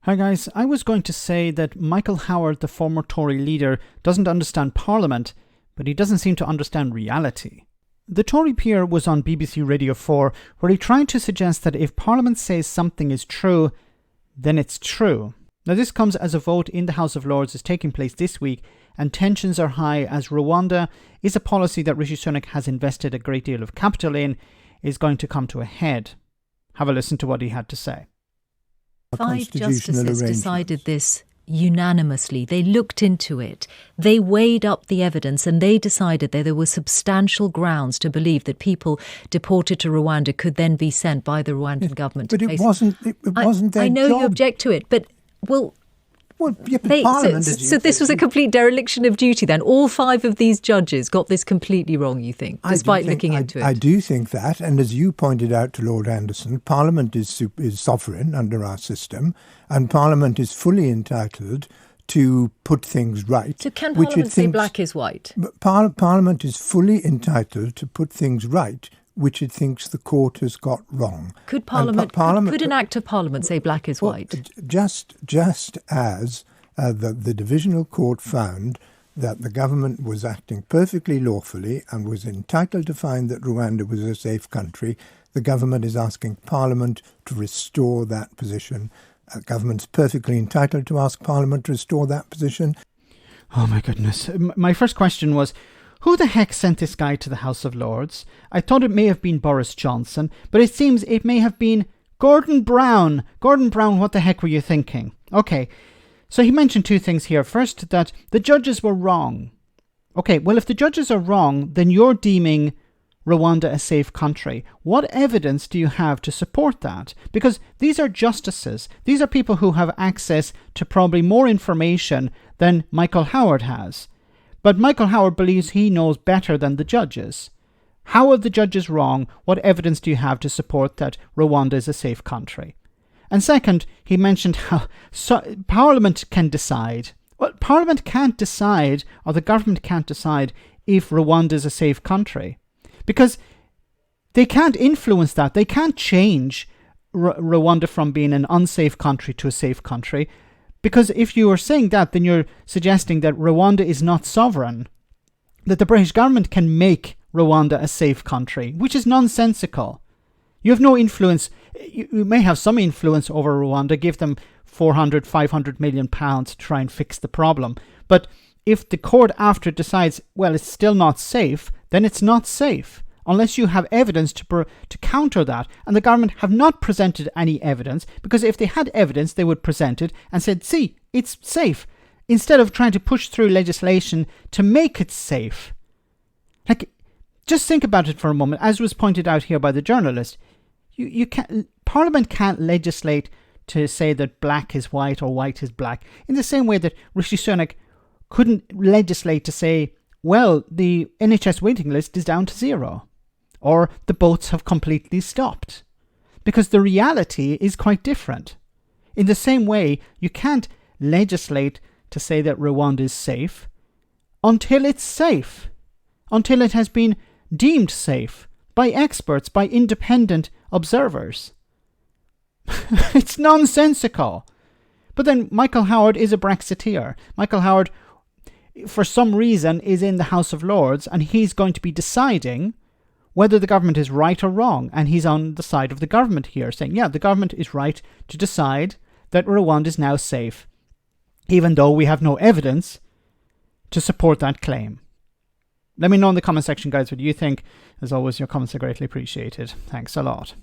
Hi guys, I was going to say that Michael Howard, the former Tory leader, doesn't understand Parliament, but he doesn't seem to understand reality. The Tory peer was on BBC Radio 4, where he tried to suggest that if Parliament says something is true, then it's true. Now this comes as a vote in the House of Lords is taking place this week, and tensions are high as Rwanda is a policy that Rishi Sunak has invested a great deal of capital in, is going to come to a head. Have a listen to what he had to say. 5 justices decided this unanimously. They looked into it. They weighed up the evidence and they decided that there were substantial grounds to believe that people deported to Rwanda could then be sent by the Rwandan government. But it wasn't their I know job. you object to it, but Parliament so this was a complete dereliction of duty then. All 5 of these judges got this completely wrong, you think, despite looking into it? I do think that, and as you pointed out to Lord Anderson, Parliament is sovereign under our system, and Parliament is fully entitled to put things right. So can Parliament say black is white? Parliament is fully entitled to put things right which it thinks the court has got wrong. Could could an act of Parliament say black is white? Just as the Divisional Court found that the government was acting perfectly lawfully and was entitled to find that Rwanda was a safe country, the government is asking Parliament to restore that position. Government's perfectly entitled to ask Parliament to restore that position. Oh my goodness. My first question was, who the heck sent this guy to the House of Lords? I thought it may have been Boris Johnson, but it seems it may have been Gordon Brown. Gordon Brown, what the heck were you thinking? Okay, so he mentioned 2 things here. First, that the judges were wrong. Okay, well, if the judges are wrong, then you're deeming Rwanda a safe country. What evidence do you have to support that? Because these are justices. These are people who have access to probably more information than Michael Howard has. But Michael Howard believes he knows better than the judges. How are the judges wrong? What evidence do you have to support that Rwanda is a safe country? And second, he mentioned how Parliament can decide. Well, Parliament can't decide, or the government can't decide, if Rwanda is a safe country. Because they can't influence that. They can't change Rwanda from being an unsafe country to a safe country. Because if you are saying that, then you're suggesting that Rwanda is not sovereign, that the British government can make Rwanda a safe country, which is nonsensical. You have no influence. You may have some influence over Rwanda, give them 500 million pounds to try and fix the problem. But if the court after decides, well, it's still not safe, then it's not safe. Unless you have evidence to counter that. And the government have not presented any evidence, because if they had evidence, they would present it and said, see, it's safe, instead of trying to push through legislation to make it safe. Like, just think about it for a moment, as was pointed out here by the journalist. Parliament can't legislate to say that black is white or white is black, in the same way that Rishi Sunak couldn't legislate to say, well, the NHS waiting list is down to 0. Or the boats have completely stopped. Because the reality is quite different. In the same way, you can't legislate to say that Rwanda is safe until it's safe. Until it has been deemed safe by experts, by independent observers. It's nonsensical. But then Michael Howard is a Brexiteer. Michael Howard, for some reason, is in the House of Lords, and he's going to be deciding whether the government is right or wrong. And he's on the side of the government here, saying, yeah, the government is right to decide that Rwanda is now safe, even though we have no evidence to support that claim. Let me know in the comment section, guys, what you think. As always, your comments are greatly appreciated. Thanks a lot.